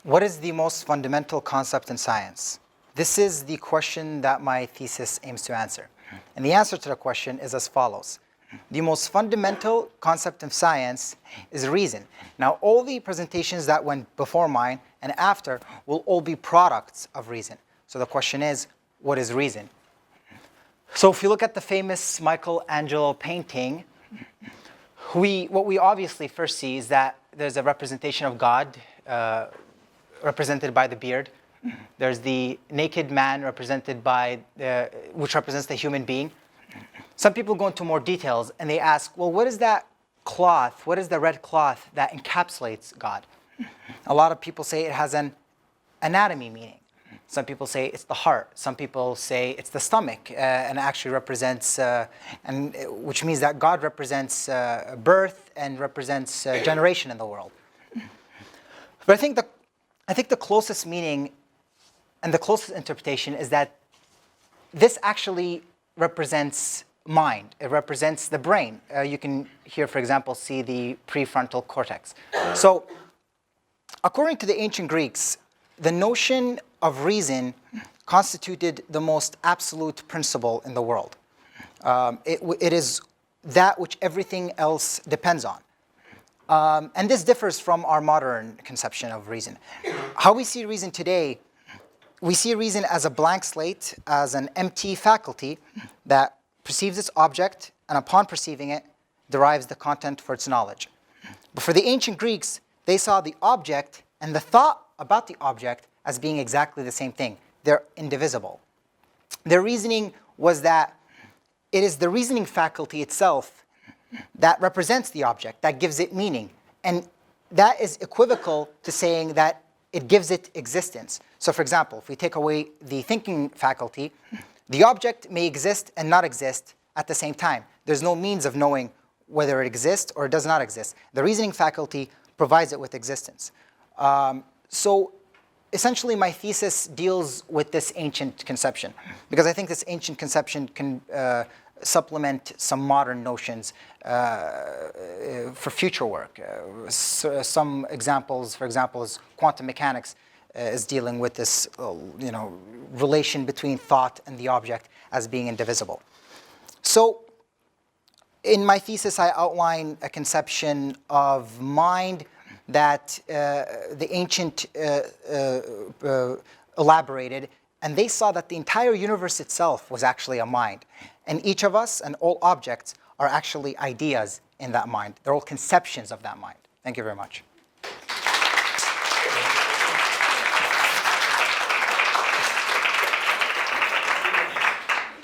What is the most fundamental concept in science? This is the question that my thesis aims to answer. And the answer to the question is as follows. The most fundamental concept of science is reason. Now, all the presentations that went before mine and after will all be products of reason. So the question is, what is reason? So if you look at the famous Michelangelo painting, what we obviously first see is that there's a representation of God represented by the beard. There's the naked man represented by, which represents the human being. Some people go into more details and they ask, well, what is that cloth? What is the red cloth that encapsulates God? A lot of people say it has an anatomy meaning. Some people say it's the heart. Some people say it's the stomach and actually represents, which means that God represents birth and represents generation in the world. But I think the closest meaning and the closest interpretation is that this actually represents mind. It represents the brain. You can here, for example, see the prefrontal cortex. So, according to the ancient Greeks, the notion of reason constituted the most absolute principle in the world. It is that which everything else depends on. And this differs from our modern conception of reason. How we see reason today, we see reason as a blank slate, as an empty faculty that perceives its object, and upon perceiving it, derives the content for its knowledge. But for the ancient Greeks, they saw the object and the thought about the object as being exactly the same thing. They're indivisible. Their reasoning was that it is the reasoning faculty itself that represents the object, that gives it meaning. And that is equivocal to saying that it gives it existence. So for example, if we take away the thinking faculty, the object may exist and not exist at the same time. There's no means of knowing whether it exists or it does not exist. The reasoning faculty provides it with existence. So essentially my thesis deals with this ancient conception, because I think this ancient conception can supplement some modern notions for future work. Some examples, for example, is quantum mechanics is dealing with this relation between thought and the object as being indivisible. So in my thesis, I outline a conception of mind that the ancient elaborated, and they saw that the entire universe itself was actually a mind. And each of us and all objects are actually ideas in that mind. They're all conceptions of that mind. Thank you very much.